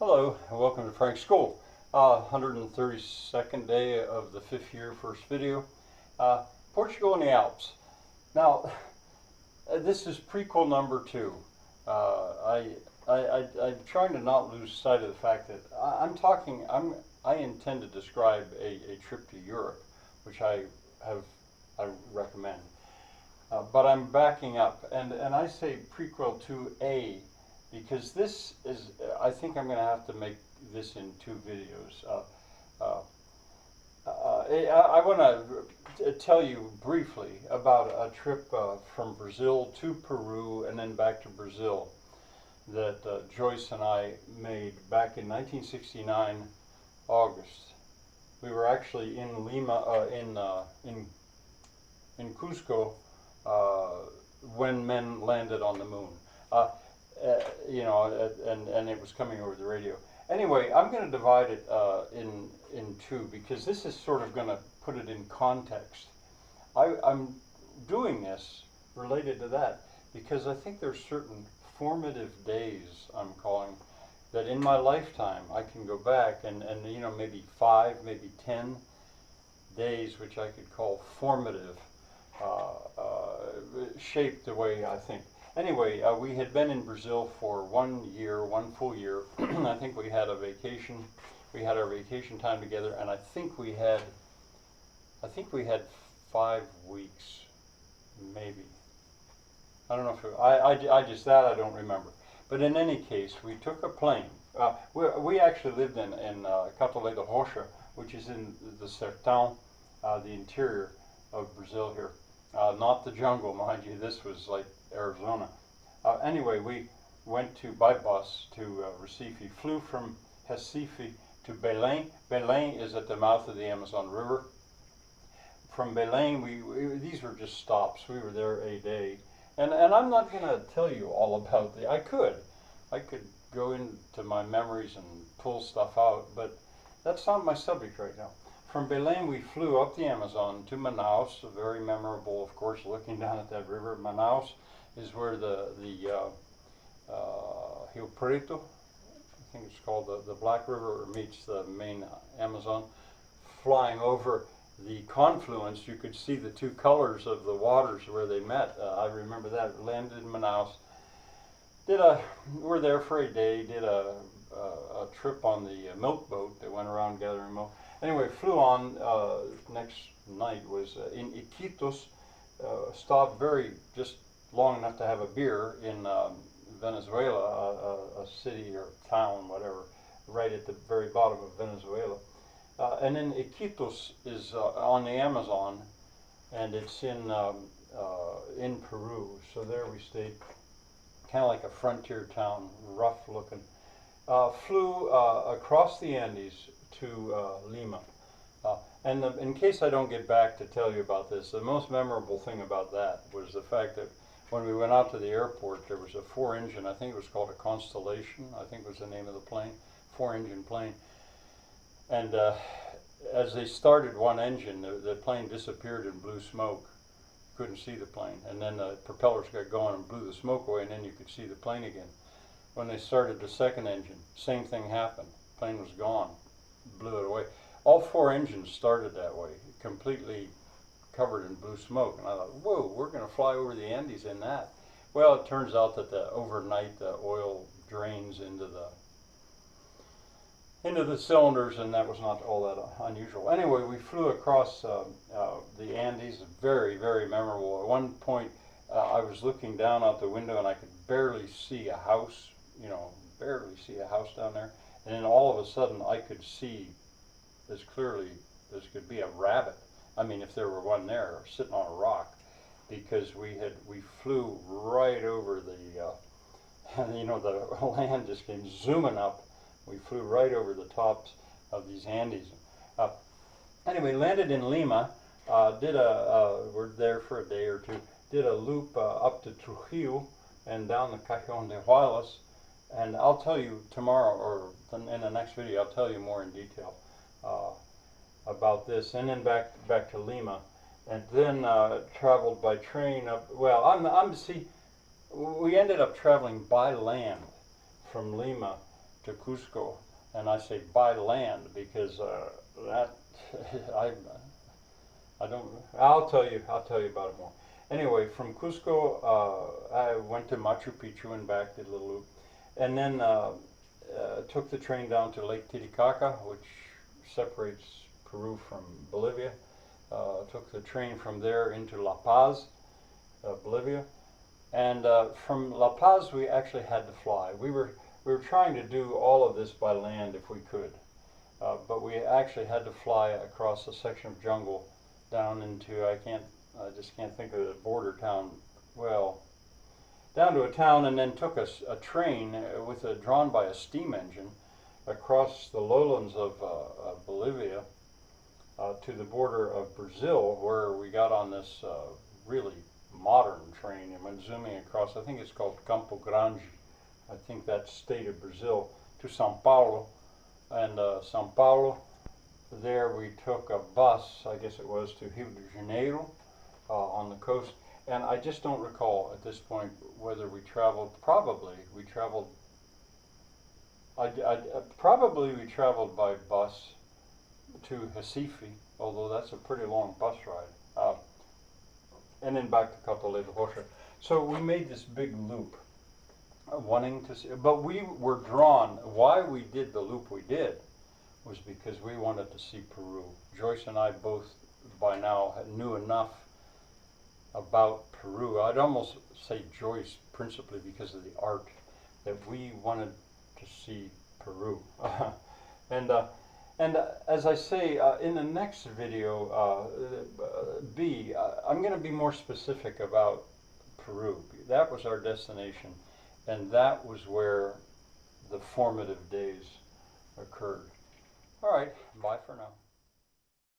Hello, and welcome to Frank's School. 132nd day of the 5th year, first video. Portugal and the Alps. Now, this is prequel number 2. I'm trying to not lose sight of the fact that I intend to describe a trip to Europe, which I recommend. But I'm backing up, and I say prequel to A, because this is, I think I'm going to have to make this in 2 videos. I want to tell you briefly about a trip from Brazil to Peru and then back to Brazil that Joyce and I made back in 1969, August. We were actually in Lima, in Cusco, when men landed on the moon. And it was coming over the radio. Anyway, I'm going to divide it in 2 because this is sort of going to put it in context. I'm doing this related to that because I think there's certain formative days, I'm calling, that in my lifetime I can go back and maybe 5, maybe 10 days which I could call formative, shaped the way I think. Anyway, we had been in Brazil for 1 year, 1 full year. I think we had a vacation. We had our vacation time together, and I think we had 5 weeks, maybe. I don't know if I don't remember. But in any case, we took a plane. We actually lived in Catolé da Rocha, which is in the Sertão, the interior of Brazil here. Not the jungle, mind you. This was like Arizona. Anyway, we went by bus to Recife, flew from Recife to Belém. Belém is at the mouth of the Amazon River. From Belém, these were just stops. We were there a day. And I'm not going to tell you all about I could go into my memories and pull stuff out, but that's not my subject right now. From Belém, we flew up the Amazon to Manaus, very memorable, of course, looking down at that river. Manaus is where the Rio Preto, I think it's called, the Black River, meets the main Amazon. Flying over the confluence, you could see the 2 colors of the waters where they met. I remember that. Landed in Manaus. We're there for a day, did a trip on the milk boat that went around gathering milk. Anyway, flew on. Next night was in Iquitos. Stopped just long enough to have a beer in Venezuela, a city or town, whatever, right at the very bottom of Venezuela. And then Iquitos is on the Amazon, and it's in Peru. So there we stayed, kind of like a frontier town, rough looking. Flew across the Andes to Lima. And in case I don't get back to tell you about this, the most memorable thing about that was the fact that when we went out to the airport, there was a 4-engine, I think it was called a Constellation, I think was the name of the plane, 4-engine plane. And as they started one engine, the plane disappeared in blue smoke. Couldn't see the plane. And then the propellers got going and blew the smoke away, and then you could see the plane again. When they started the 2nd engine, same thing happened. Plane was gone, blew it away. All 4 engines started that way, completely covered in blue smoke. And I thought, whoa, we're going to fly over the Andes in that. Well, it turns out that overnight the oil drains into the cylinders, and that was not all that unusual. Anyway, we flew across the Andes, very, very memorable. At one point, I was looking down out the window, and I could barely see a house, barely see a house down there. And then all of a sudden, I could see as clearly as could be a rabbit. I mean, if there were one there, sitting on a rock, because we flew right over the, the land just came zooming up. We flew right over the tops of these Andes. Anyway, landed in Lima, we're there for a day or 2, did a loop up to Trujillo and down the Cajon de Hualas, and I'll tell you tomorrow, or in the next video, I'll tell you more in detail about this, and then back to Lima, and then traveled by train up. Well, see, we ended up traveling by land from Lima to Cusco, and I say by land because that I don't. I'll tell you about it more. Anyway, from Cusco, I went to Machu Picchu and back, did a little loop, and then took the train down to Lake Titicaca, which separates Peru from Bolivia. Took the train from there into La Paz, Bolivia, and from La Paz we actually had to fly. We were trying to do all of this by land if we could, but we actually had to fly across a section of jungle down into I just can't think of the border town. Well, down to a town, and then took us a train drawn by a steam engine across the lowlands of Bolivia to the border of Brazil, where we got on this really modern train and went zooming across. I think it's called Campo Grande. I think that's state of Brazil, to Sao Paulo. And Sao Paulo, there we took a bus, I guess it was, to Rio de Janeiro on the coast. And I just don't recall at this point whether we traveled. Probably we traveled by bus to Recife, although that's a pretty long bus ride, and then back to Catolé de Rocha. So we made this big loop, wanting to see, but we were drawn. Why we did the loop we did was because we wanted to see Peru. Joyce and I both by now knew enough about Peru. I'd almost say Joyce principally because of the art, that we wanted to see Peru. and as I say, in the next video, I'm going to be more specific about Peru. That was our destination, and that was where the formative days occurred. All right, bye for now.